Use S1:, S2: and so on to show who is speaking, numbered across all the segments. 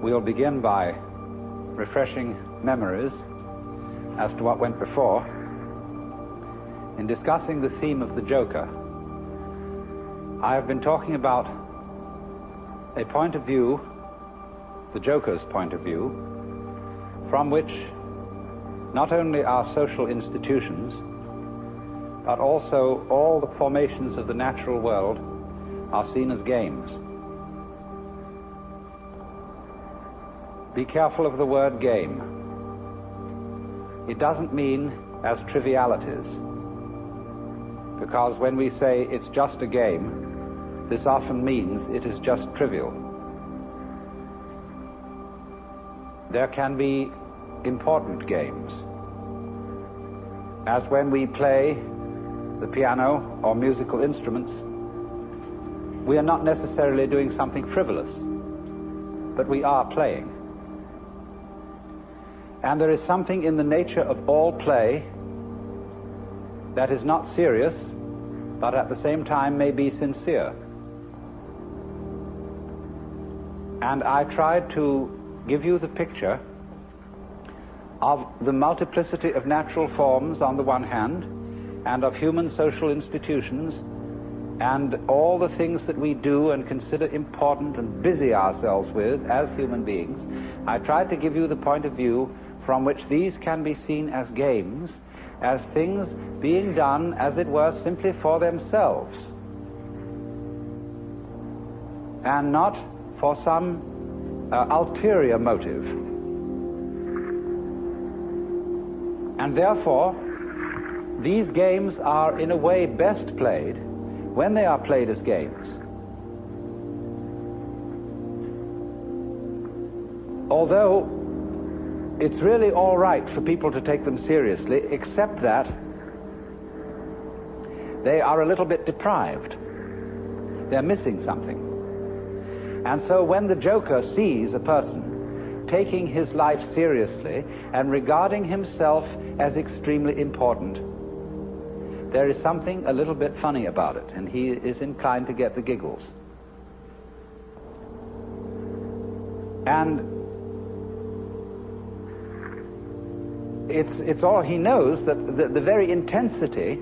S1: We'll begin by refreshing memories as to what went before. In discussing the theme of the Joker, I have been talking about a point of view, the Joker's point of view, from which not only our social institutions, but also all the formations of the natural world are seen as games. Be careful of the word game. It doesn't mean as trivialities, because when we say it's just a game, this often means it is just trivial. There can be important games, as when we play the piano or musical instruments. We are not necessarily doing something frivolous, but we are playing. And there is something in the nature of all play that is not serious, but at the same time may be sincere. And I tried to give you the picture of the multiplicity of natural forms on the one hand, and of human social institutions, and all the things that we do and consider important and busy ourselves with as human beings. I tried to give you the point of view from which these can be seen as games, as things being done, as it were, simply for themselves, and not for some ulterior motive. And therefore, these games are in a way best played when they are played as games. Although it's really all right for people to take them seriously, except that they are a little bit deprived. They're missing something. And so when the Joker sees a person taking his life seriously and regarding himself as extremely important, there is something a little bit funny about it, and he is inclined to get the giggles. And it's all he knows, that the very intensity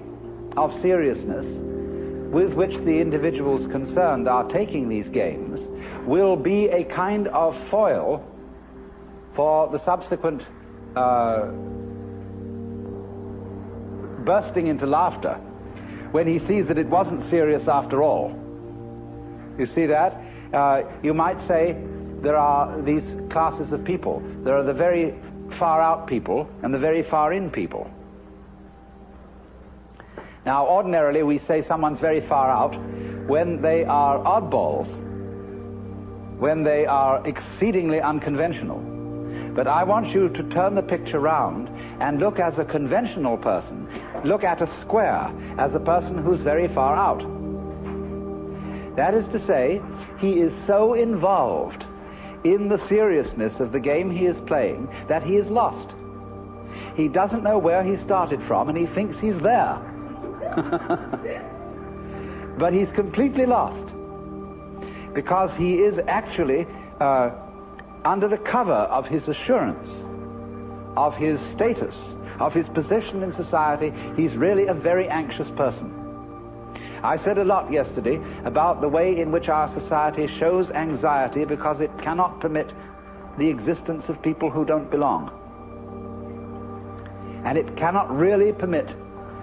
S1: of seriousness with which the individuals concerned are taking these games will be a kind of foil for the subsequent bursting into laughter when he sees that it wasn't serious after all. You see that? You might say there are these classes of people. There are the very far out people and the very far in people. Now, ordinarily we say someone's very far out when they are oddballs, when they are exceedingly unconventional. But I want you to turn the picture round and look as a conventional person, look at a square as a person who's very far out. That is to say, he is so involved in the seriousness of the game he is playing that he is lost. He doesn't know where he started from, and he thinks he's there. But he's completely lost, because he is actually under the cover of his assurance, of his status, of his position in society. He's really a very anxious person. I said a lot yesterday about the way in which our society shows anxiety because it cannot permit the existence of people who don't belong. And it cannot really permit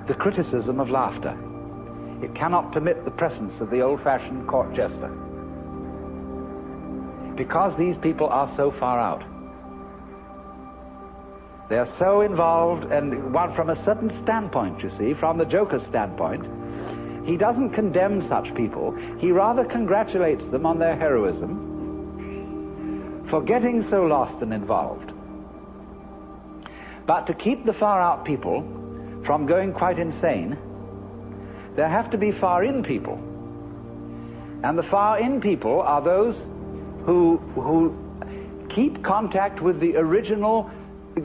S1: the criticism of laughter. It cannot permit the presence of the old-fashioned court jester, because these people are so far out. They're so involved, and one from a certain standpoint, you see, from the Joker's standpoint, he doesn't condemn such people. He rather congratulates them on their heroism for getting so lost and involved. But to keep the far out people from going quite insane, there have to be far in people. And the far in people are those who keep contact with the original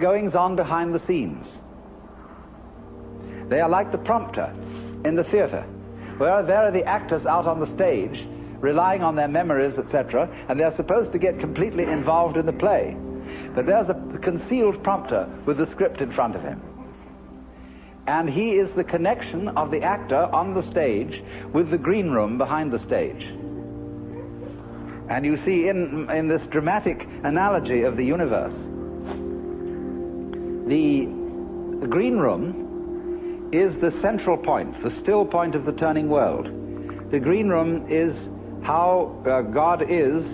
S1: goings-on behind the scenes. They are like the prompter in the theater, where there are the actors out on the stage relying on their memories, etc., and they're supposed to get completely involved in the play. But there's a concealed prompter with the script in front of him. And he is the connection of the actor on the stage with the green room behind the stage. And you see in this dramatic analogy of the universe, the green room is the central point, the still point of the turning world. The green room is how God is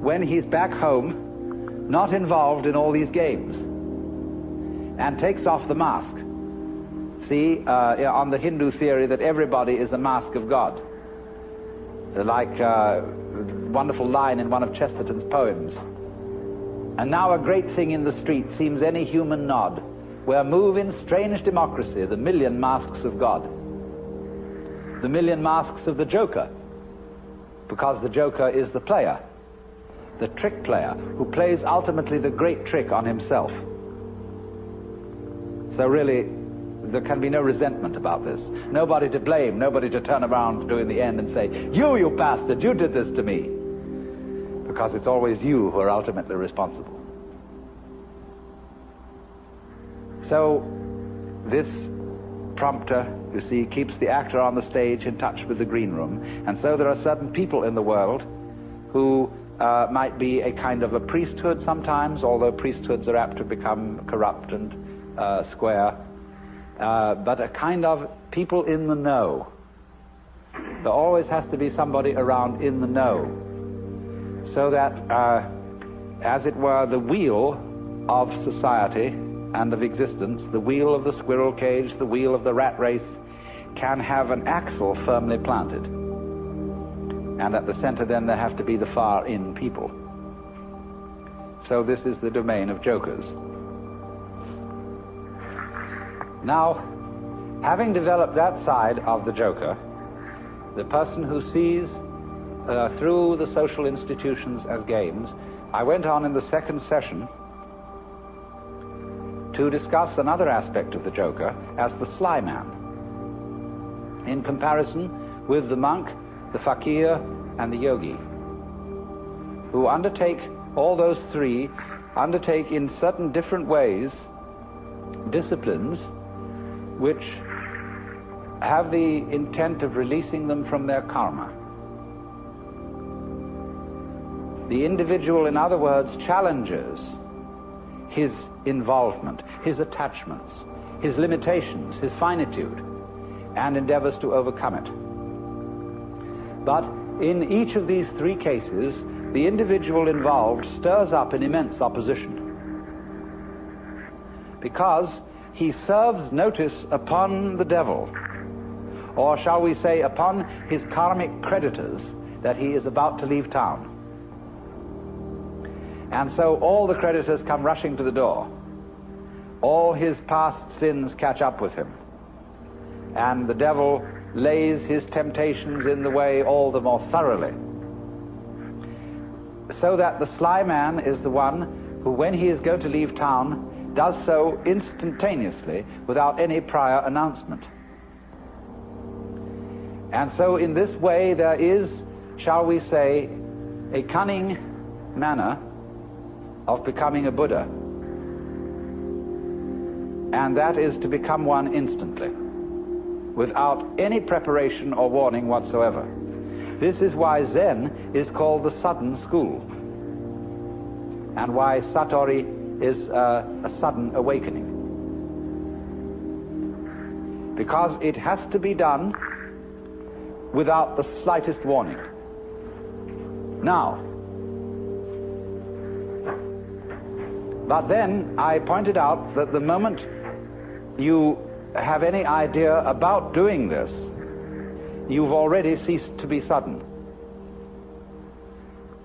S1: when he's back home, not involved in all these games, and takes off the mask. See, on the Hindu theory that everybody is a mask of God. Like a wonderful line in one of Chesterton's poems. And now a great thing in the street seems any human nod, where move in strange democracy the million masks of God. The million masks of the Joker, because the Joker is the player, the trick player, who plays ultimately the great trick on himself. So really, there can be no resentment about this. Nobody to blame, nobody to turn around to in the end and say, you bastard, you did this to me. Because it's always you who are ultimately responsible. So, this prompter, you see, keeps the actor on the stage in touch with the green room. And so there are certain people in the world who might be a kind of a priesthood sometimes, although priesthoods are apt to become corrupt and square. But a kind of people in the know. There always has to be somebody around in the know, so that, as it were, the wheel of society and of existence, the wheel of the squirrel cage, the wheel of the rat race, can have an axle firmly planted. And at the center then there have to be the far in people. So this is the domain of jokers. Now, having developed that side of the joker, the person who sees through the social institutions as games, I went on in the second session to discuss another aspect of the joker as the sly man, in comparison with the monk, the fakir, and the yogi, who undertake, all those three, undertake in certain different ways disciplines which have the intent of releasing them from their karma. The individual, in other words, challenges his involvement, his attachments, his limitations, his finitude, and endeavors to overcome it. But in each of these three cases, the individual involved stirs up an immense opposition, because he serves notice upon the devil, or shall we say upon his karmic creditors, that he is about to leave town. And so all the creditors come rushing to the door. All his past sins catch up with him. And the devil lays his temptations in the way all the more thoroughly. So that the sly man is the one who, when he is going to leave town, does so instantaneously without any prior announcement. And so in this way there is, shall we say, a cunning manner of becoming a Buddha. And that is to become one instantly, without any preparation or warning whatsoever. This is why Zen is called the sudden school, and why Satori is a sudden awakening. Because it has to be done without the slightest warning. Now, but then I pointed out that the moment you have any idea about doing this, you've already ceased to be sudden.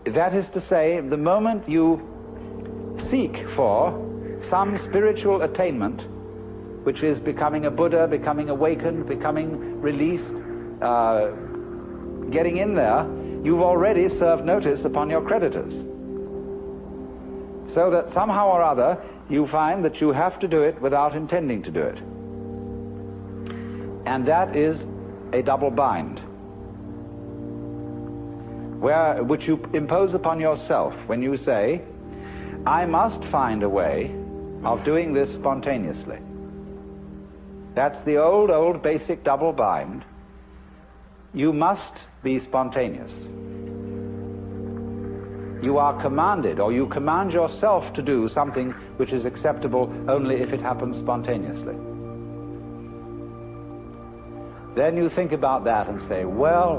S1: That is to say, the moment you seek for some spiritual attainment, which is becoming a Buddha, becoming awakened, becoming released, getting in there, you've already served notice upon your creditors. So that somehow or other you find that you have to do it without intending to do it. And that is a double bind. which you impose upon yourself when you say, I must find a way of doing this spontaneously. That's the old basic double bind. You must be spontaneous. You are commanded, or you command yourself to do something which is acceptable only if it happens spontaneously. Then you think about that and say, well,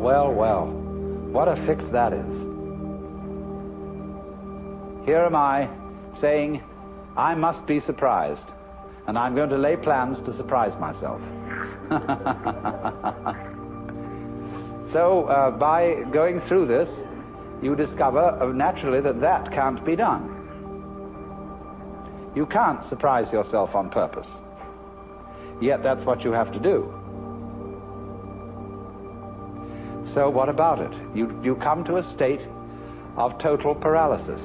S1: what a fix that is. Here am I saying, I must be surprised, and I'm going to lay plans to surprise myself. So by going through this, you discover naturally that can't be done. You can't surprise yourself on purpose. Yet that's what you have to do. So what about it? You come to a state of total paralysis.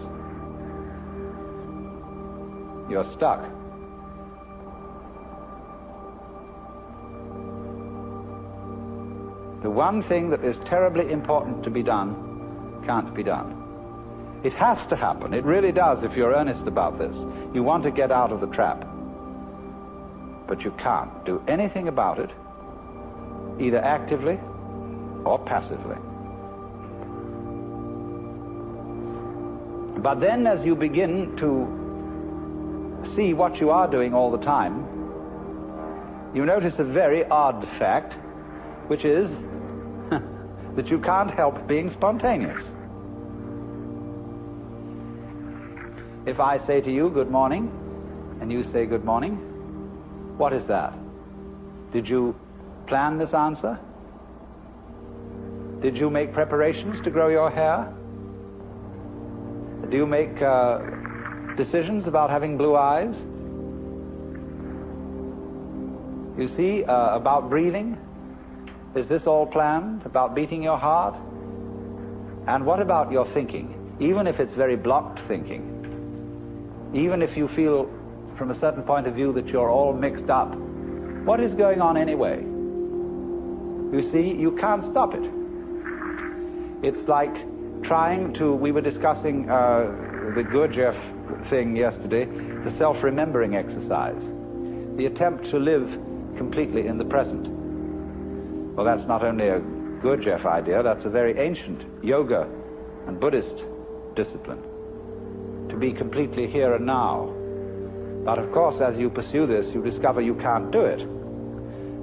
S1: You're stuck. The one thing that is terribly important to be done can't be done. It has to happen. It really does if you're earnest about this. You want to get out of the trap. But you can't do anything about it, either actively or passively. But then as you begin to see what you are doing all the time, you notice a very odd fact, which is that you can't help being spontaneous. If I say to you, good morning, and you say good morning, what is that? Did you plan this answer? Did you make preparations to grow your hair? Do you make decisions about having blue eyes? You see, about breathing? Is this all planned? About beating your heart? And what about your thinking? Even if it's very blocked thinking, even if you feel from a certain point of view that you're all mixed up, what is going on anyway? You see, you can't stop it. It's like trying to, we were discussing the Gurdjieff thing yesterday, the self-remembering exercise, the attempt to live completely in the present. Well, that's not only a Gurdjieff idea, that's a very ancient yoga and Buddhist discipline, to be completely here and now. But of course, as you pursue this, you discover you can't do it,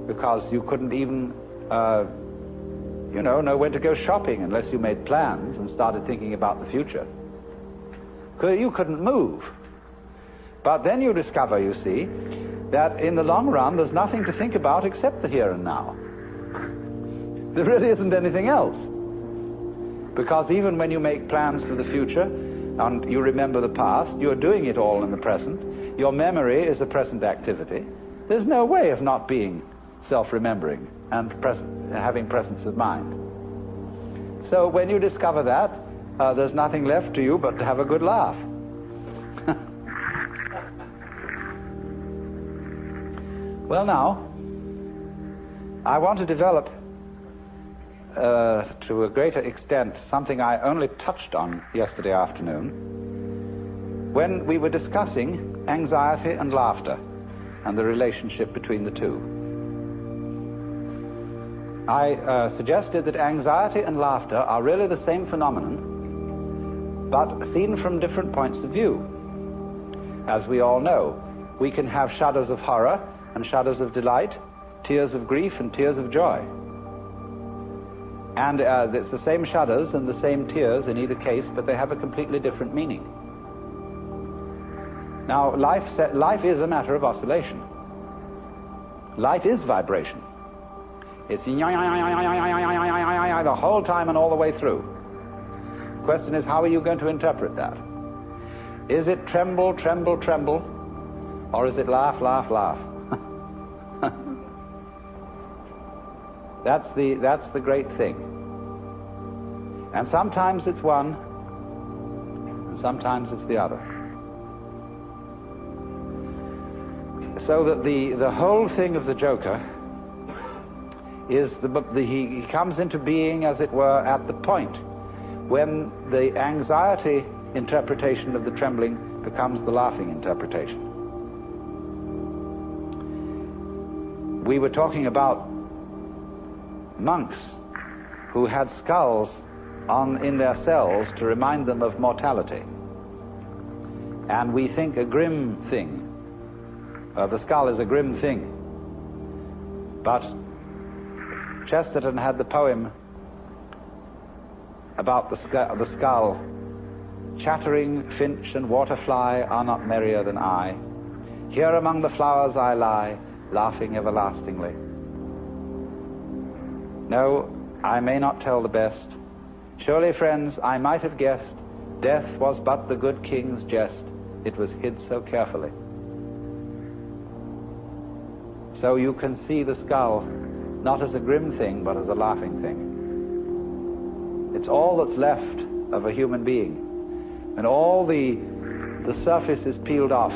S1: because you couldn't even know when to go shopping unless you made plans and started thinking about the future. You couldn't move. But then you discover, you see, that in the long run there's nothing to think about except the here and now. There really isn't anything else. Because even when you make plans for the future and you remember the past, you're doing it all in the present. Your memory is a present activity. There's no way of not being self-remembering and having presence of mind. So when you discover that, there's nothing left to you but to have a good laugh. Well, now, I want to develop to a greater extent something I only touched on yesterday afternoon when we were discussing anxiety and laughter and the relationship between the two. I suggested that anxiety and laughter are really the same phenomenon, but seen from different points of view. As we all know, we can have shudders of horror and shudders of delight, tears of grief and tears of joy. And it's the same shudders and the same tears in either case, but they have a completely different meaning. Now, life is a matter of oscillation. Life is vibration. It's the whole time and all the way through. The question is, how are you going to interpret that? Is it tremble, tremble, tremble, or is it laugh, laugh, laugh? That's the great thing. And sometimes it's one, and sometimes it's the other. So that the whole thing of the Joker is he comes into being, as it were, at the point when the anxiety interpretation of the trembling becomes the laughing interpretation. We were talking about monks who had skulls in their cells to remind them of mortality. And we think a grim thing. The skull is a grim thing. But Chesterton had the poem about the skull. Chattering finch and waterfly are not merrier than I. Here among the flowers I lie, laughing everlastingly. No, I may not tell the best. Surely, friends, I might have guessed death was but the good king's jest. It was hid so carefully. So you can see the skull not as a grim thing, but as a laughing thing. It's all that's left of a human being. And all the surface is peeled off,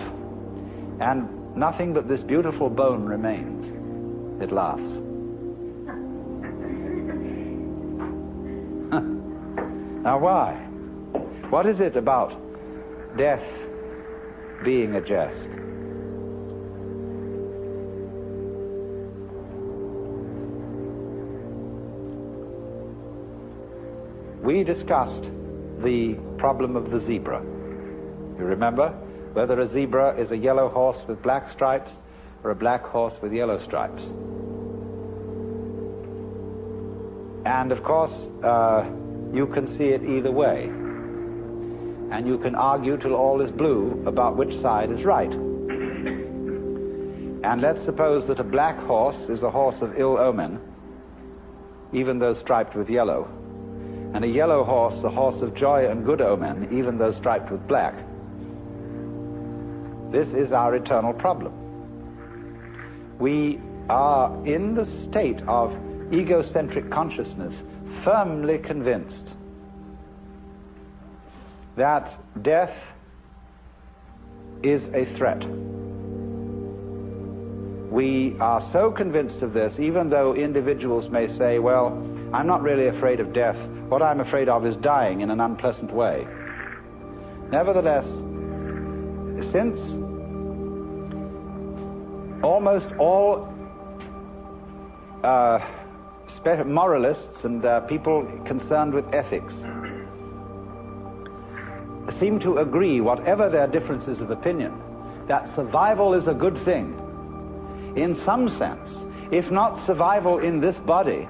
S1: and nothing but this beautiful bone remains. It laughs. Now why? What is it about death being a jest? We discussed the problem of the zebra. You remember whether a zebra is a yellow horse with black stripes or a black horse with yellow stripes. And of course, you can see it either way. And you can argue till all is blue about which side is right. And let's suppose that a black horse is a horse of ill omen, even though striped with yellow. And a yellow horse, a horse of joy and good omen, even though striped with black. This is our eternal problem. We are in the state of egocentric consciousness, firmly convinced that death is a threat. We are so convinced of this, even though individuals may say, well, I'm not really afraid of death. What I'm afraid of is dying in an unpleasant way. Nevertheless, since almost all moralists and people concerned with ethics seem to agree, whatever their differences of opinion, that survival is a good thing. In some sense, if not survival in this body,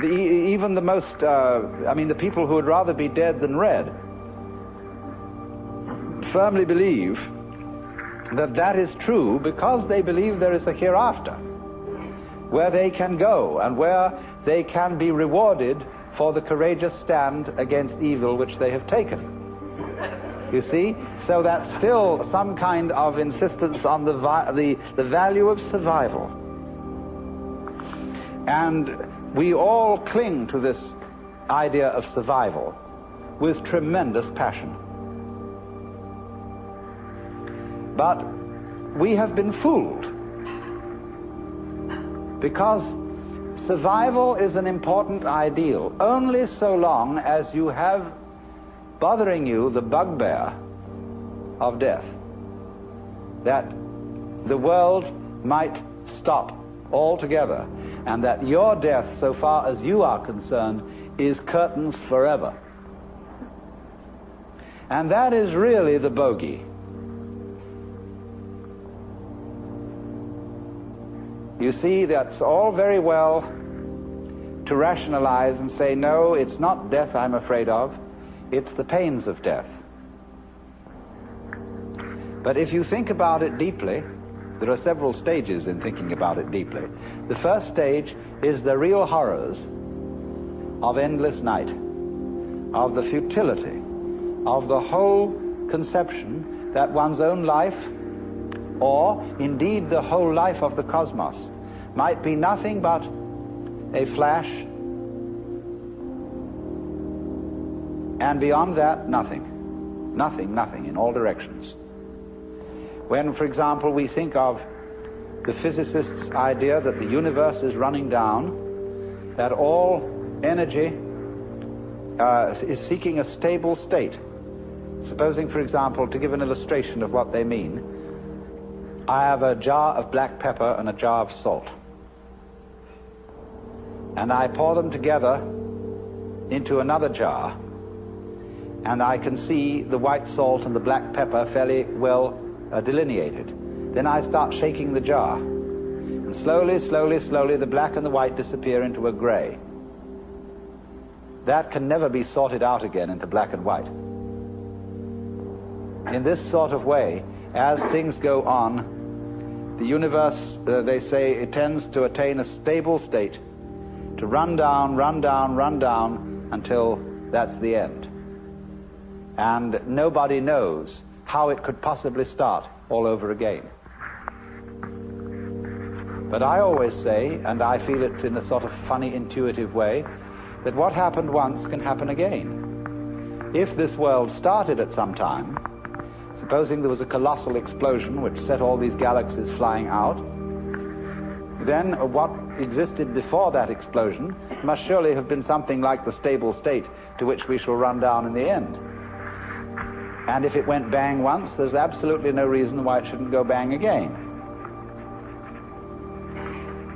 S1: even the most, the people who would rather be dead than red, firmly believe that that is true because they believe there is a hereafter where they can go and where they can be rewarded for the courageous stand against evil which they have taken. You see? So that's still some kind of insistence on the value of survival. And we all cling to this idea of survival with tremendous passion. But we have been fooled, because survival is an important ideal only so long as you have bothering you the bugbear of death, that the world might stop altogether, and that your death, so far as you are concerned, is curtains forever. And that is really the bogey. You see, that's all very well to rationalize and say, no, it's not death I'm afraid of, it's the pains of death. But if you think about it deeply, there are several stages in thinking about it deeply. The first stage is the real horrors of endless night, of the futility, of the whole conception that one's own life, or indeed the whole life of the cosmos, might be nothing but a flash, and beyond that, nothing. Nothing, nothing, in all directions. When, for example, we think of the physicist's idea that the universe is running down, that all energy is seeking a stable state. Supposing, for example, to give an illustration of what they mean, I have a jar of black pepper and a jar of salt, and I pour them together into another jar, and I can see the white salt and the black pepper fairly well delineated. Then I start shaking the jar, and slowly, the black and the white disappear into a gray. That can never be sorted out again into black and white. In this sort of way, as things go on, the universe, they say, it tends to attain a stable state, to run down until that's the end. And nobody knows how it could possibly start all over again. But I always say, and I feel it in a sort of funny, intuitive way, that what happened once can happen again. If this world started at some time, supposing there was a colossal explosion which set all these galaxies flying out, then what existed before that explosion must surely have been something like the stable state to which we shall run down in the end. And if it went bang once, there's absolutely no reason why it shouldn't go bang again.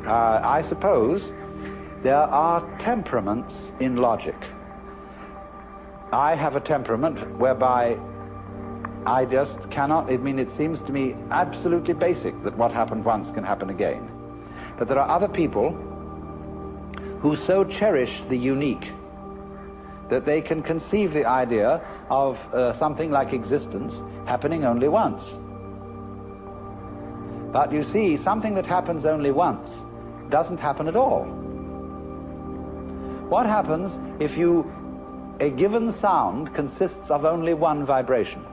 S1: I suppose there are temperaments in logic. I have a temperament whereby I just cannot, it seems to me absolutely basic that what happened once can happen again. But there are other people who so cherish the unique that they can conceive the idea of something like existence happening only once. But you see, something that happens only once doesn't happen at all. What happens if a given sound consists of only one vibration?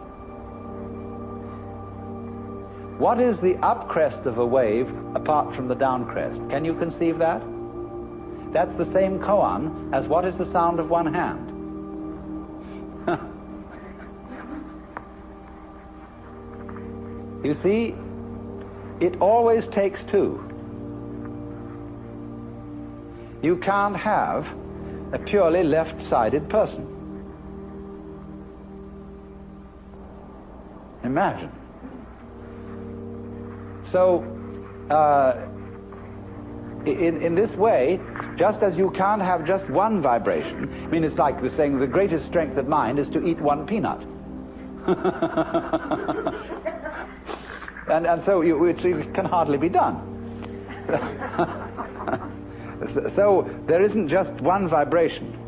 S1: What is the upcrest of a wave apart from the downcrest? Can you conceive that? That's the same koan as what is the sound of one hand. You see, it always takes two. You can't have a purely left-sided person. Imagine. So, in this way, just as you can't have just one vibration, it's like the saying, the greatest strength of mind is to eat one peanut. and so it can hardly be done. So there isn't just one vibration.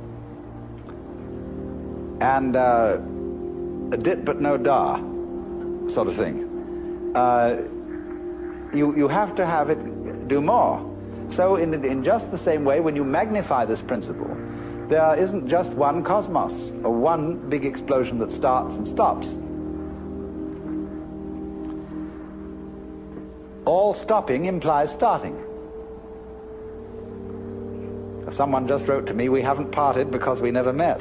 S1: And a dit but no da sort of thing. You have to have it do more. So in just the same way, when you magnify this principle, there isn't just one cosmos, or one big explosion that starts and stops. All stopping implies starting. Someone just wrote to me, we haven't parted because we never met.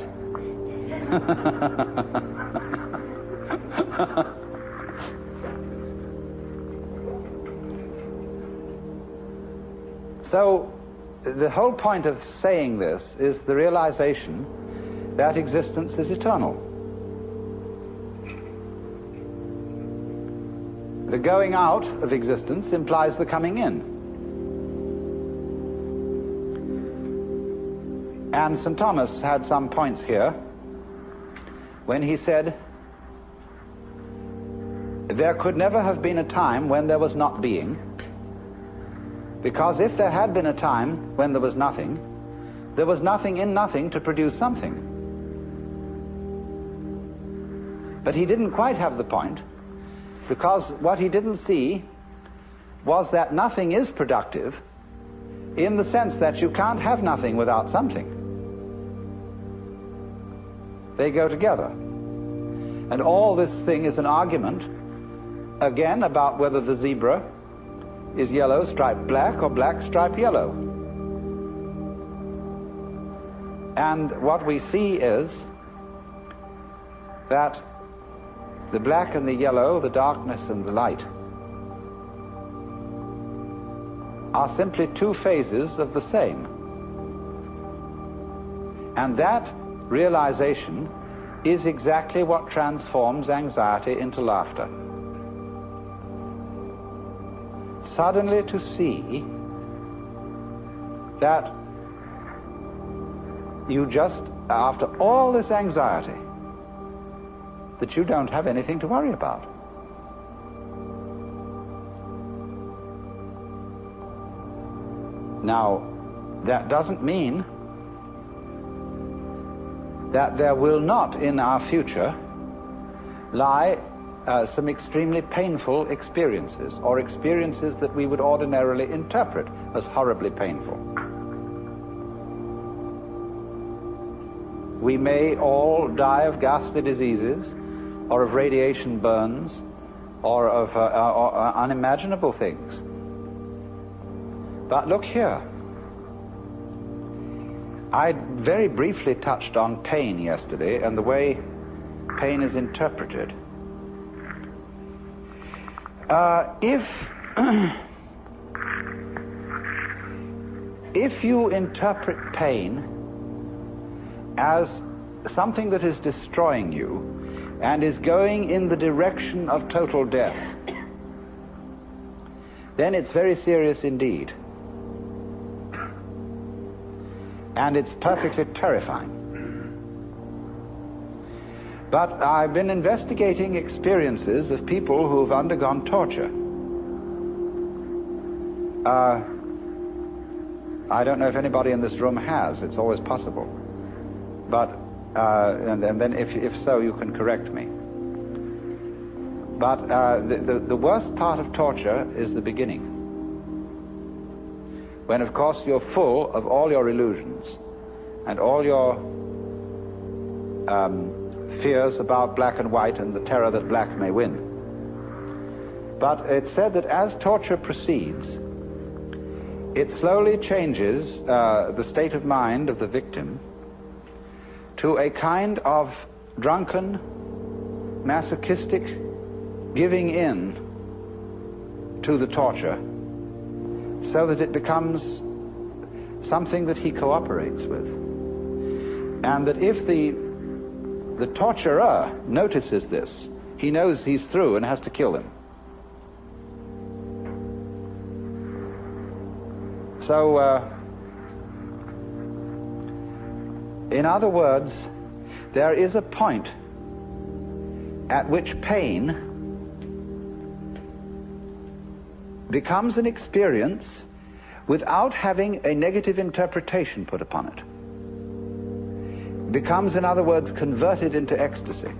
S1: So, the whole point of saying this is the realization that existence is eternal. The going out of existence implies the coming in. And St. Thomas had some points here when he said, there could never have been a time when there was not being, because if there had been a time when there was nothing in nothing to produce something. But he didn't quite have the point, because what he didn't see was that nothing is productive in the sense that you can't have nothing without something. They go together. And all this thing is an argument, again, about whether the zebra is yellow striped black or black striped yellow. And what we see is that the black and the yellow, the darkness and the light, are simply two phases of the same. And that realization is exactly what transforms anxiety into laughter. Suddenly to see that you just, after all this anxiety, that you don't have anything to worry about. Now, that doesn't mean that there will not in our future lie some extremely painful experiences, or experiences that we would ordinarily interpret as horribly painful. We may all die of ghastly diseases, or of radiation burns, or of unimaginable things. But look here. I very briefly touched on pain yesterday and the way pain is interpreted. If you interpret pain as something that is destroying you and is going in the direction of total death, then it's very serious indeed. And it's perfectly terrifying. But I've been investigating experiences of people who've undergone torture. I don't know if anybody in this room has. It's always possible. But, and then if so, you can correct me. But the worst part of torture is the beginning. When, of course, you're full of all your illusions and all your fears about black and white and the terror that black may win. But it's said that as torture proceeds, it slowly changes the state of mind of the victim to a kind of drunken, masochistic giving in to the torture, so that it becomes something that he cooperates with. And that if the torturer notices this, he knows he's through and has to kill him. So, in other words, there is a point at which pain becomes an experience without having a negative interpretation put upon it. Becomes, in other words, converted into ecstasy.